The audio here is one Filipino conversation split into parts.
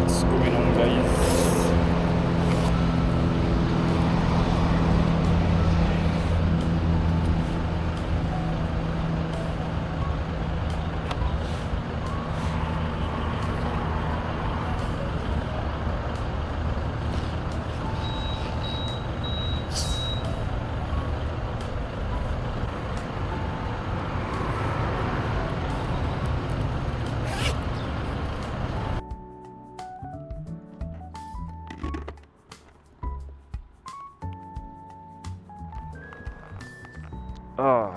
Let's go on, guys. Ah,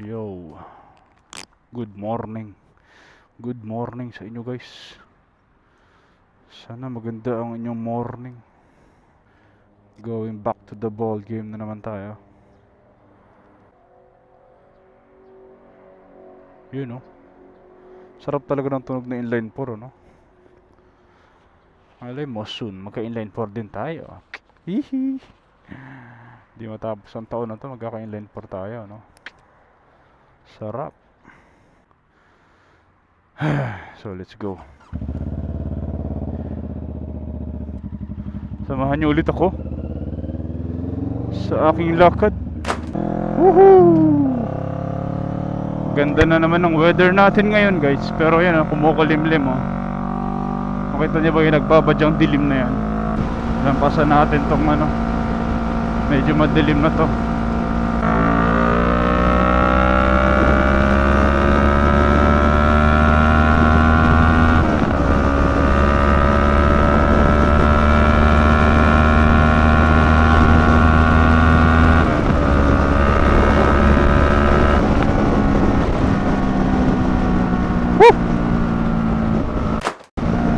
yo, good morning. Good morning sa inyo guys. Sana maganda ang inyong morning. Going back to the ball game na naman tayo. Yun no. Sarap talaga ng tunog na inline 4 no. Alay mo soon, magka-inline 4 din tayo. Hihi. Di matapos ang taon na to, magkaka-inline 4 tayo no. Sarap. So let's go. Samahan niyo ulit ako sa aking lakad. Woohoo! Ganda na naman ng weather natin ngayon guys. Pero yan kumukulimlim oh. Makita niyo ba yung nagbabadyang dilim na yan? Lampasan natin tong medyo madilim na to.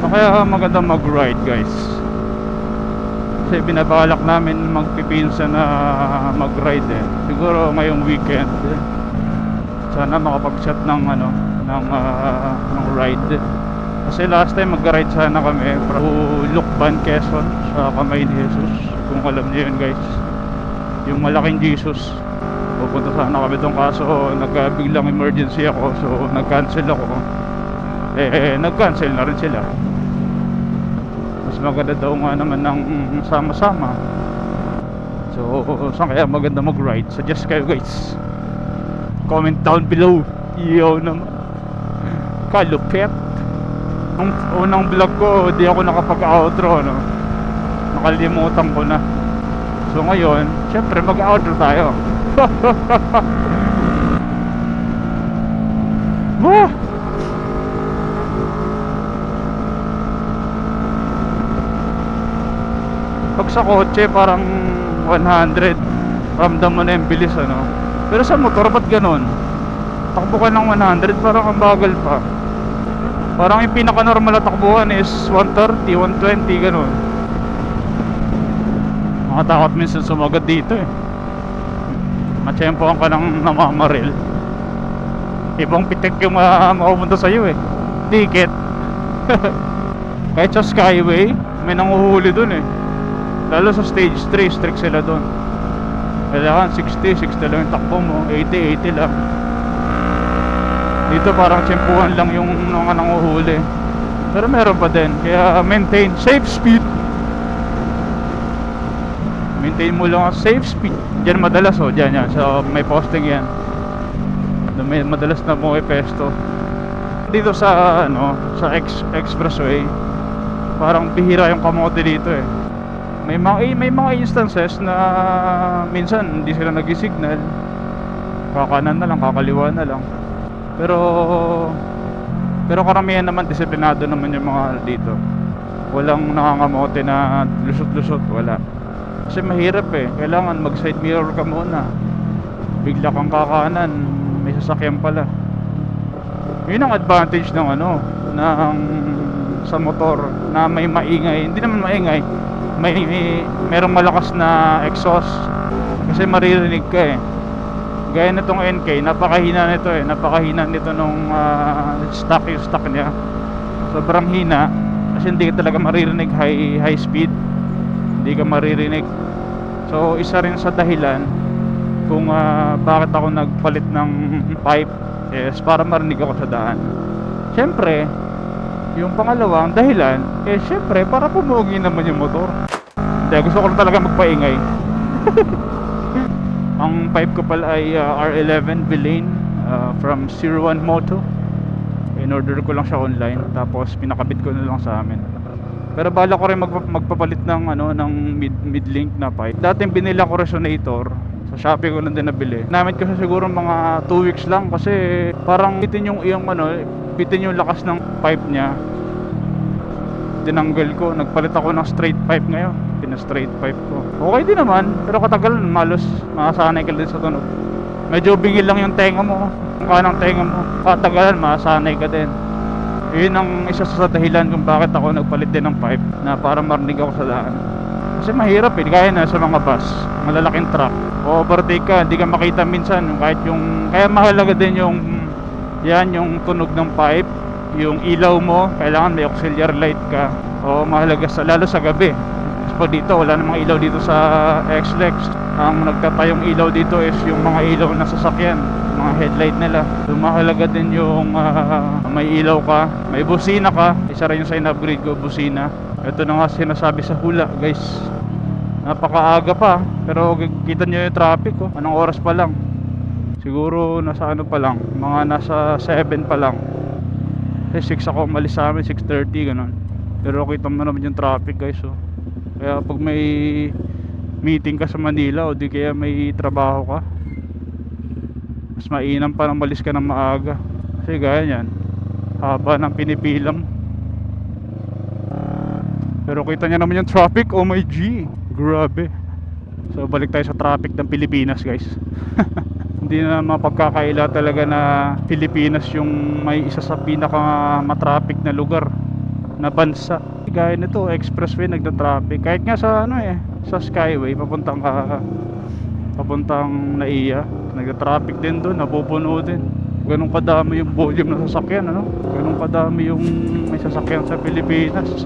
Kaya maganda mag-ride guys. Kasi binabalak namin magpipinsa na mag-ride siguro ngayong weekend. Sana makapag-shot ng ng ride. Kasi last time mag-ride sana kami from Lucban, Quezon sa Kamay ni Jesus. Kung alam niyo yun guys, yung malaking Jesus. Pupunta sana kami doon kaso nagkabiglang emergency ako, so nag-cancel ako. Nag-cancel na rin sila. Mas maganda daw nga naman ng sama-sama. So saan kaya maganda mag-ride? Suggest kayo guys. Comment down below. Iyo naman. Kalupet. Nung unang vlog ko, di ako nakapag-outro no? Nakalimutan ko na. So ngayon, syempre mag-outro tayo. Wah! Pag sa kotse parang 100, ramdam mo na yung bilis pero sa motor ba't ganon? Takbo ka ng 100 parang ang bagal pa. Parang yung pinaka normal na takbuhan is 130, 120 ganon. Makatakot minsan sumagad dito matsyempohan ka ng namamaril. Ibang pitik yung makapunta sa'yo ticket. Kahit sa Skyway may nanguhuli dun lalo sa stage 3, strict sila doon. Kailangan 60 lang yung takbo mo, 80 lang. Dito parang tsempuhan lang yung mga nanguhuli. Pero meron pa din. Kaya maintain safe speed. Maintain mo lang ang safe speed. Diyan madalas diyan yan. So may posting yan. May madalas na mo pesto. Dito sa sa expressway, parang bihira yung kamote dito May mga instances na minsan hindi sila nag-signal. Kakanan na lang, kakaliwa na lang. Pero karamihan naman disiplinado naman yung mga dito. Walang nangangamote na lusot-lusot, wala. Kasi mahirap kailangan mag side mirror ka muna. Bigla kang kakanan, may sasakyan pala. Yun ang advantage ng sa motor na may maingay. Hindi naman maingay, merong malakas na exhaust kasi maririnig ka gaya nitong NK, napakahina nito nung stock niya. Sobrang hina kasi hindi ka talaga maririnig high speed, hindi ka maririnig. So isa rin sa dahilan kung bakit ako nagpalit ng pipe is para marinig ako sa daan. Siyempre Yung pangalawang dahilan, syempre para pumugi naman yung motor. Hindi, gusto ko lang talaga magpaingay. Ang pipe ko pala ay R11 Villain from 01 Moto. In-order ko lang siya online, tapos pinakabit ko na lang sa amin. Pero bala ko rin magpapalit ng mid-link na pipe. Dating binila ko resonator, sa Shopee ko lang din nabili. Namit ko siya siguro mga 2 weeks lang kasi parang bitin yung lakas ng pipe niya. Tinanggal ko, nagpalit ako ng straight pipe ngayon. Pina-straight pipe ko. Okay din naman, pero katagalan malos masanay ka din sa tunog. Medyo bingil lang yung tenga mo, yung kanang tenga mo. Katagalan masanay ka din. Yun ang isa sa dahilan kung bakit ako nagpalit din ng pipe, na para marinig ako sa daan. Kasi mahirap gaya na sa mga bus, malalaking truck. O overtake ka, hindi ka makita minsan kahit yung, kaya mahalaga din yung tunog ng pipe. Yung ilaw mo, kailangan may auxiliary light ka. O mahalaga lalo sa gabi. Kasi dito, wala namang ilaw dito sa XLEX. Ang nagtatayong ilaw dito is yung mga ilaw na sasakyan, mga headlight nila. So mahalaga din yung may ilaw ka, may busina ka. Isa rin yung sign upgrade ko, busina. Ito na nga sinasabi sa hula, guys. Napakaaga pa, pero kita nyo yung traffic ko. Anong oras pa lang? Siguro nasa pa lang, mga nasa 7 pa lang. Kasi 6 ako umalis sa amin, 6:30 ganun. Pero kita mo naman yung traffic, guys. Kaya pag may meeting ka sa Manila o di kaya may trabaho ka, mas mainam pa nang malis ka ng maaga. Kasi gaya yan, haba ng pinipila mo. Pero kita nyo naman yung traffic, oh my G, grabe. So balik tayo sa traffic ng Pilipinas, guys. Hindi na mapagkakaila talaga na Pilipinas yung may isa sa pinaka matraffic na lugar na bansa. Gaya nito, expressway nagda-traffic. Kahit nga sa sa Skyway papuntang Naiya, nagda-traffic din doon, napupuno din. Ganun kadami yung volume ng sasakyan, ganun kadami yung may sasakyan sa Pilipinas.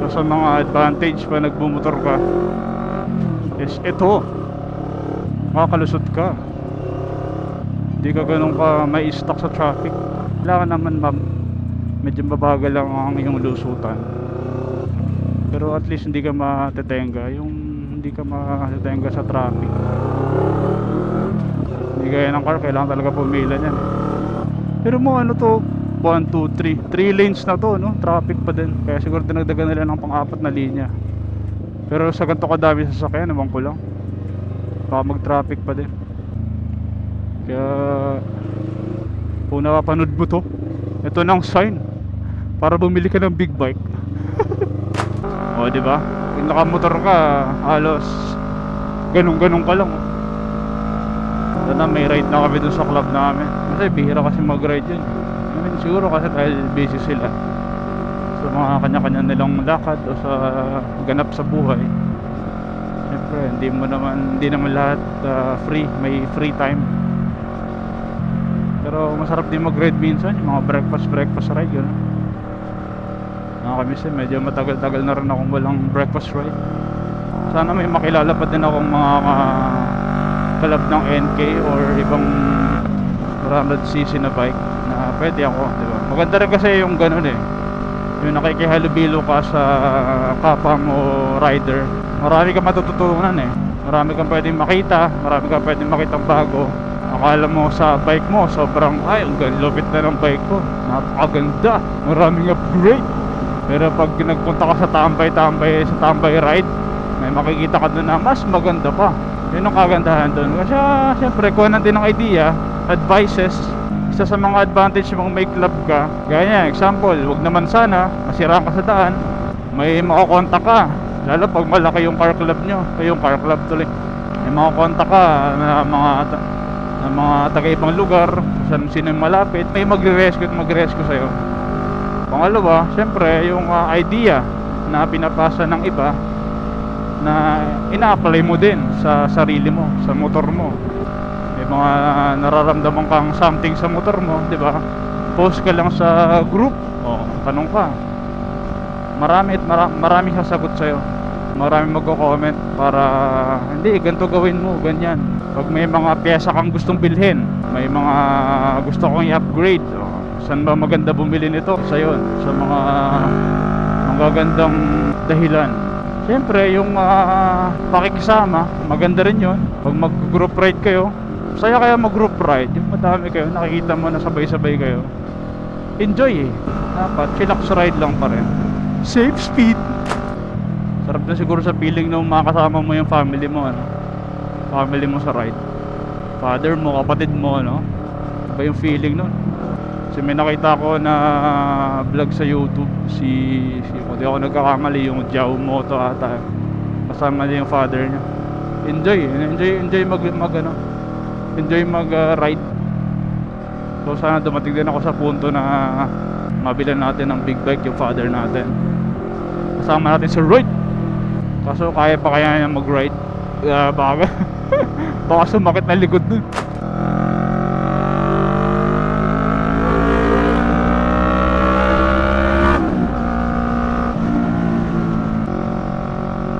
Sa mga advantage pa nagbumotor ka is ito, makakalusot ka, hindi ka ganun ka may stuck sa traffic. Kailangan naman medyo mabagal lang ang iyong lusutan, pero at least hindi ka matetenga sa traffic. Hindi gaya ng car, kailangan talaga pumila niyan. Pero mo 1, 2, 3 lanes na to, traffic pa din. Kaya siguro dinagdagan nila ng pang-apat na linya. Pero sa ganito kadami sasakyan, naman ko lang, baka mag-traffic pa din. Kaya kung napapanood mo to, ito na ang sign para bumili ka ng big bike. O diba, kung nakamotor ka, halos ganun ka lang. Ito na, may ride na kami dun sa club namin. Kasi bihira kasi mag-ride yun. Siguro kasi dahil busy sila sa mga kanya-kanya nilang lakad o sa ganap sa buhay. Siyempre hindi naman lahat may free time. Pero masarap din mag-ride minsan, yung mga breakfast ride yun. Nakakamiss medyo matagal-tagal na rin akong walang breakfast ride. Sana may makilala pa din akong mga kalab ng NK or ibang 400cc na bike na pwede ako, diba? Maganda rin kasi yung ganun yung nakikihalubilo ka sa kapwa mo rider. Marami kang matututunan marami kang pwedeng makita, marami kang pwedeng makitang bago. Akala mo sa bike mo sobrang ang lupit na ng bike ko, napakaganda, maraming upgrade. Pero pag nagpunta ka sa tambay ride, may makikita ka doon na mas maganda pa. Yun ang kagandahan doon. Kasi syempre kuha din ng idea, advices. Isa sa mga advantage mong may club ka, gaya example, wag naman sana masiraan ka sa daan, may makakontak ka. Lalo pag malaki yung car club nyo, yung car club tuloy, may makakontak ka na mga taga-ibang lugar, sino yung malapit, may magre-rescue sa'yo. Pangalawa, syempre yung idea na pinapasa ng iba na ina-apply mo din sa sarili mo, sa motor mo. May mga nararamdaman kang something sa motor mo, di ba? Post ka lang sa group, tanong ka. Marami sasagot sa'yo Maraming magko-comment para hindi ganito gawin mo, ganyan. Pag may mga pyesa kang gustong bilhin, may mga gusto kong i-upgrade, saan ba maganda bumili nito? Sa yun, sa mga magagandang dahilan. Siyempre yung pakikisama, maganda rin yun. Pag mag-group ride kayo, saya kaya mag-group ride, yung madami kayo, nakikita mo na sabay-sabay kayo, enjoy eh. Dapat chillax ride lang pa rin, safe speed. Sarap na siguro sa feeling nung makasama mo yung family mo, ano? Family mo sa ride, father mo, kapatid mo, ano? Iba yung feeling nun. Kasi may nakita ko na vlog sa YouTube, kung di ako nagkakamali, yung Jao Moto ata, kasama niya yung father niya. Enjoy mag ride. So sana dumating din ako sa punto na mabilan natin ng big bike yung father natin, kasama natin sa ride. Kaso kaya pa kaya niya mag-ride? Baka sumakit na likod dun.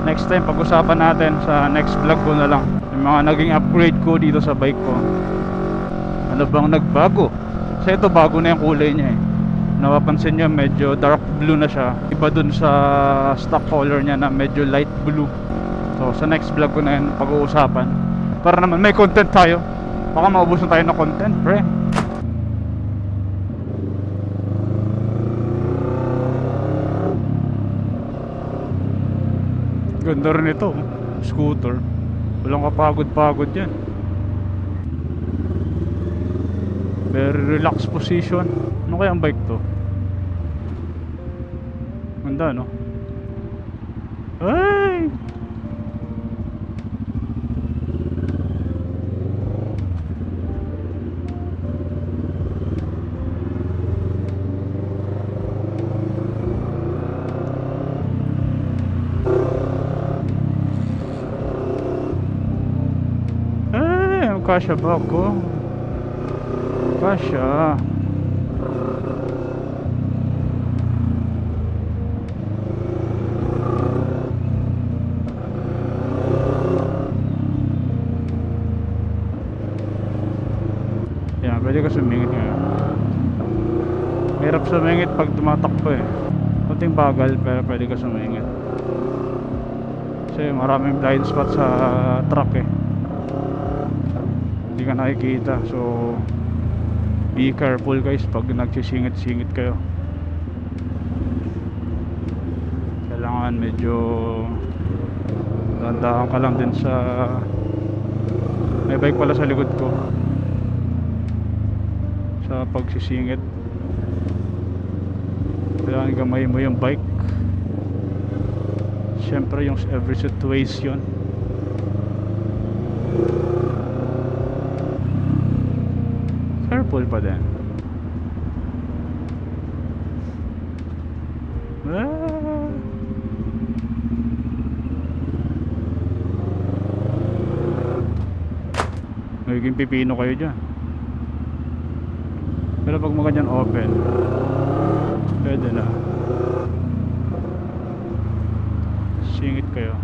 Next time pag-usapan natin sa next vlog ko na lang yung mga naging upgrade ko dito sa bike ko. Ano bang nagbago? Kasi ito bago na yung kulay niya eh. Napapansin nyo medyo dark blue na siya, iba dun sa stock color niya na medyo light blue. So sa next vlog ko na yun pag-uusapan, para naman may content tayo. Baka maubos na tayo ng content, pre. Ganda rin ito, scooter. Walang kapagod-pagod yan. Very relaxed position. Ano kaya ang bike to? Ganda, no? Ay! Ay! Kasya ba ako? Kasya. Yan, pwede ka sumingit ngayon. Mahirap sumingit pag tumatakbo eh. Kunting bagal pero pwede ka sumingit. Kasi maraming blind spot sa truck eh. Hindi ka nakikita. So be careful guys pag nagsisingit-singit kayo. Kailangan medyo dahan ka lang din sa may bike pala sa likod ko. Sa pagsisingit kailangan gamay mo yung bike. Siyempre yung every situation. Careful pa din. Magiging pipino kayo dyan. Pero pag maganyan open, pwede na. Singit kayo.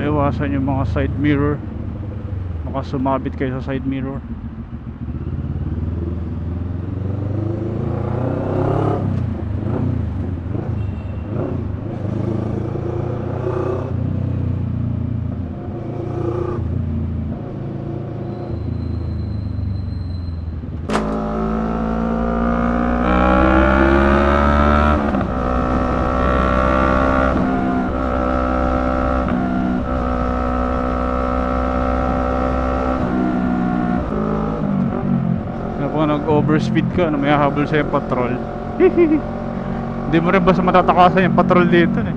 Iwasan yung mga side mirror, baka sumabit kayo sa side mirror. Nag-overspeed ka, may hahabol sa'yo patrol. Hindi mo rin basta matatakasan yung patrol dito eh.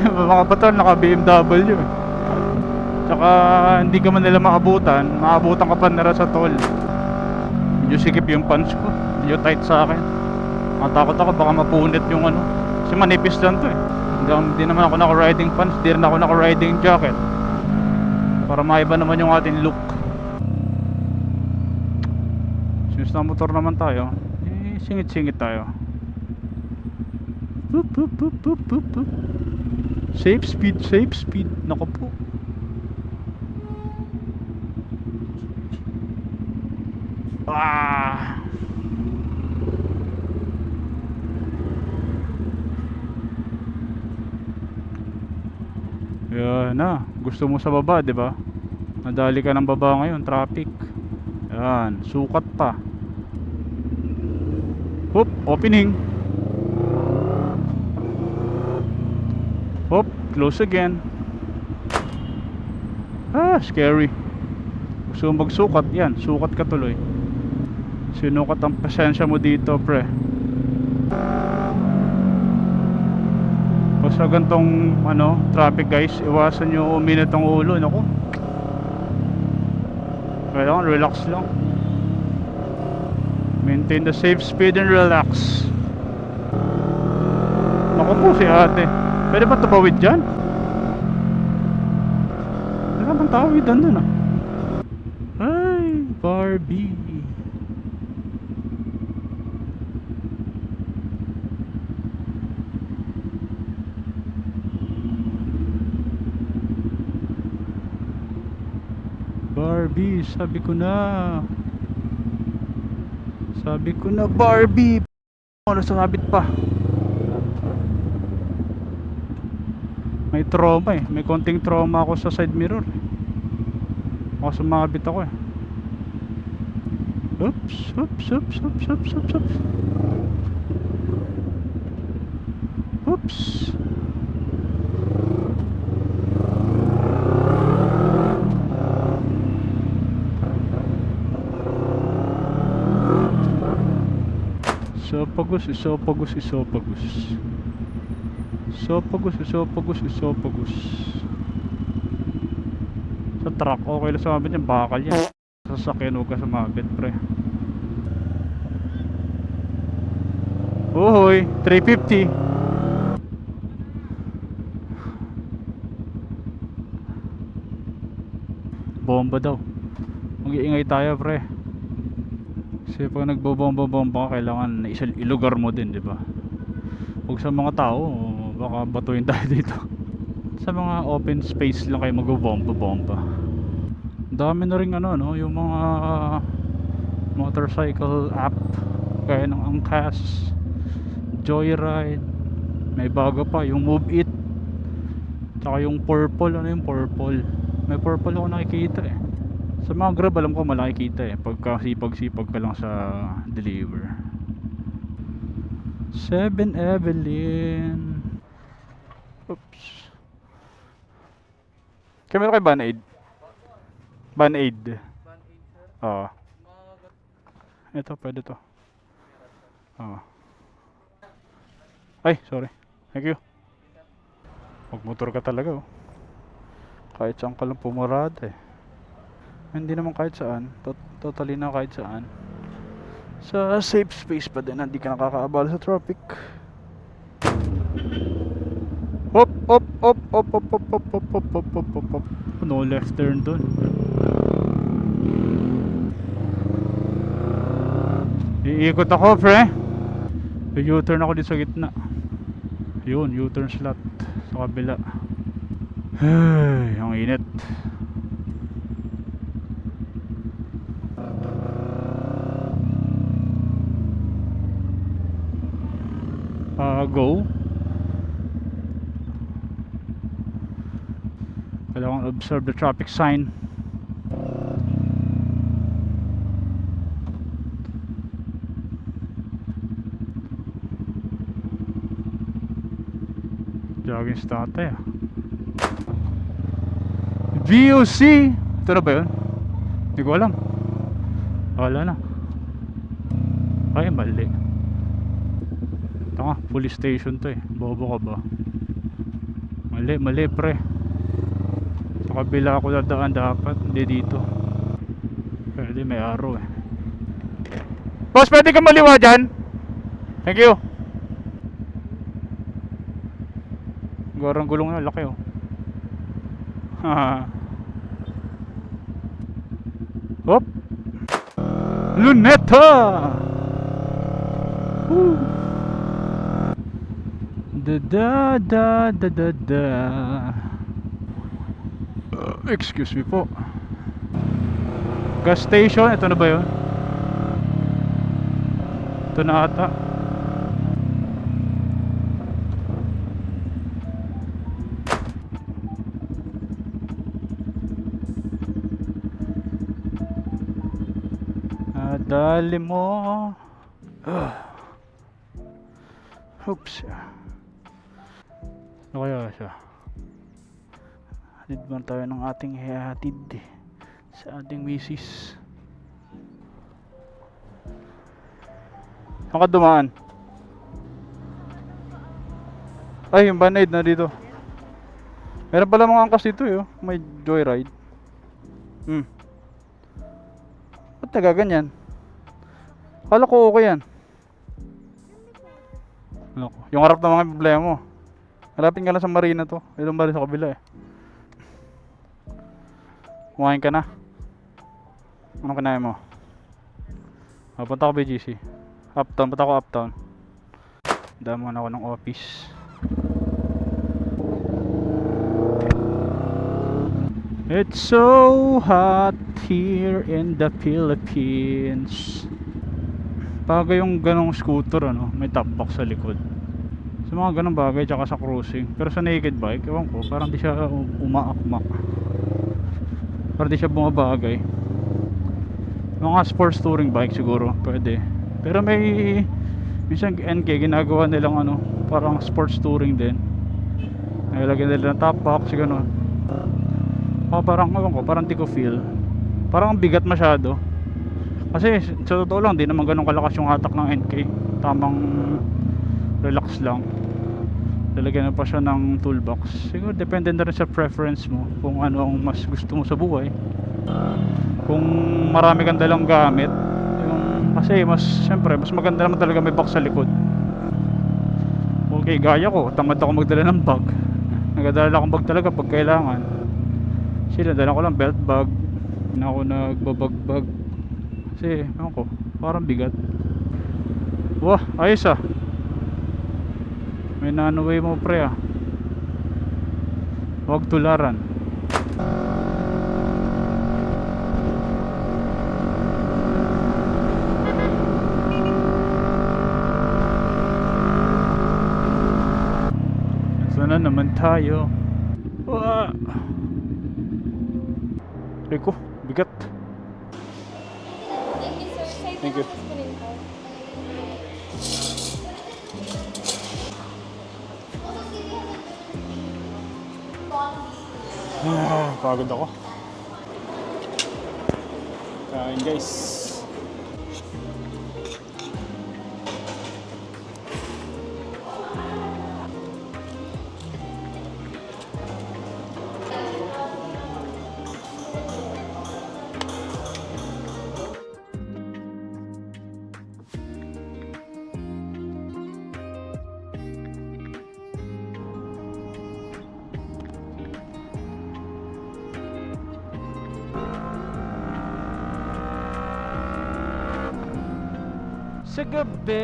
Mga patrol naka BMW eh. Tsaka hindi ka man nila maabutan ka pa nila sa toll. Medyo sikip yung pants ko, medyo tight sa akin. Matakot ako baka mapunit yung ano, kasi manipis lang to eh. Hindi naman ako naka riding pants, di rin ako naka riding jacket, para maiba naman yung ating look. Since na motor naman tayo, singit-singit tayo. Boop, boop, boop, boop, boop, boop. Safe speed. Naku po. Yan na. Gusto mo sa baba, di ba? Nadali ka ng baba ngayon, traffic. Yan, sukat pa. Hop, opening. Hop, close again. Scary. Gusto mo magsukat, yan, sukat ka tuloy. Sinukat ang pasensya mo dito, pre. Pag sa gantong traffic guys, iwasan nyo uminit ang ulo. Naku, kailangan relax lang. Maintain the safe speed and relax. Naku po si ate, pwede ba tumawid dyan? Wala bang tawidan dun ah? Ay, Barbie. Barbie, sabi ko na Barbie. Ano, sasabit pa. May trauma eh, may konting trauma ako sa side mirror. Baka sumabit ako eh. Oops. Oops. Isopagos. Sa truck, okay lang sumabit yan, bakal yan. Sa sasakyan, huwag ka sumabit, pre. Uhoy, 350. Bomba daw. Mag-iingay tayo, pre. Kasi pag nagbobomba ka, kailangan ilugar mo din, di ba? Huwag sa mga tao, baka batuin tayo dito. Sa mga open space lang kayo magbobomba. Dami na rin yung mga motorcycle app kaya ng Angkas, Joyride. May bago pa yung Move It, tsaka yung Purple. Yung Purple? May Purple ako nakikita eh. Sa mga Grab alam ko malaki kita eh, pagka sipag ka lang sa deliver. 7 Evelyn. Oops. Kamera kay Band-Aid. Oo. Ito, pwede to. Oo. Ay, sorry. Thank you. Magmotor ka talaga oh. Kahit saan ka lang pumarada eh. Hindi naman kahit saan. Totally na kahit saan. Sa safe space pa din, hindi ka nakakaabala sa traffic. Hop. No left turn dun. Iikot ako, pre. U-turn ako dito sa gitna. Yun, U-turn slot sa kabila. Ay, ang init. Go. Kailangan observe the traffic sign. Jogging sa tatay ah. VOC. Ito na ba yun? Hindi ko alam. Wala na. Ay, mali. Ito nga, police station to eh. Bobo ka ba? Mali pre. Sa kabila ako dadaan dapat, hindi dito. Pwede, may araw eh. Boss, pwede ka maliwa dyan? Thank you. Garang gulong na, laki oh. Haha. Hop. Luneta. Woo. Da da da da da da. Excuse me po. Gas station, ito na ba yun? Ito na ata. Dali mo. Oops. Ano kaya siya? Hatid man tayo ng ating hihatid sa ating misis. Saan ka dumaan? Ay, yung Band-Aid na dito. Meron pala mga angkas dito eh. May joyride. Ba't nagaganyan? Kala ko okay yan. Ano ko? Yung harap na mga problema mo. Harapin ka lang sa marina to. Ilong ba rin sa kabila eh. Kumain ka na. Anong kinain mo? Punta ko BGC. Uptown. Punta ko uptown. Dama na ako ng office. It's so hot here in the Philippines. Bagay yung ganong scooter ano, may top box sa likod. Sa mga ganong bagay tsaka sa cruising. Pero sa naked bike, ewan ko, parang di siya umaakmak. Parang di siya bumabagay. Mga sports touring bike siguro, pwede. Pero may minsan NK ginagawa nilang ano, parang sports touring din. Nilagyan nila ng top box, gano'n. Parang ewan ko, parang di ko feel. Parang bigat masyado. Kasi sa totoo lang, di naman ganun kalakas yung hatak ng NK. Tamang relax lang. Lalagyan na pa siya ng toolbox. Siguro depende na rin sa preference mo kung ano ang mas gusto mo sa buhay. Kung marami kang dalang gamit yung, kasi mas syempre mas maganda naman talaga may box sa likod. Okay, gaya ko, tamad ako magdala ng bag. Nagdadala akong bag talaga pag kailangan. Sila, dala ko lang belt bag. Na ako nagbabag-bag. Kasi, ano ko, parang bigat. Wah, ayos ah. May nanaway mo pre ah. Huwag tularan. Sana naman tayo. Wah. Rico, bigat. Thank you, sir. Thank you. Pagod ako. Kain guys. Sa gabi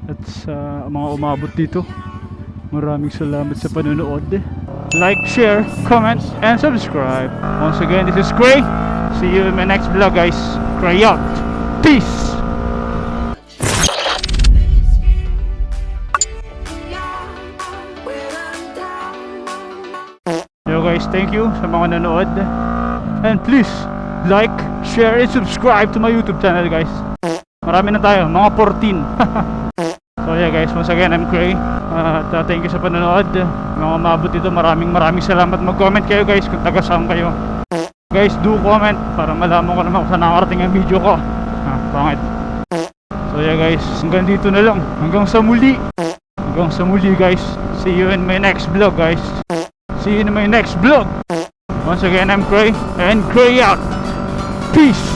at sa mga umabot dito, maraming salamat sa panonood. Like, share, comment, and subscribe. Once again, this is Gray. See you in my next vlog guys. Gray out. Peace. Guys, thank you sa mga nanood, and please like, share, and subscribe to my YouTube channel guys. Marami na tayo, mga 14. So yeah guys, once again I'm Gray, thank you sa panonood. Mga umabot dito, maraming salamat. Mag-comment kayo guys kung taga saan kayo. Guys, do comment para malaman ko naman kung saan nakarating ang video ko. Pangit. So yeah guys, hanggang dito na lang. Hanggang sa muli. Hanggang sa muli guys. See you in my next vlog guys. See you in my next vlog. Once again, I'm Cray. And Cray out. Peace.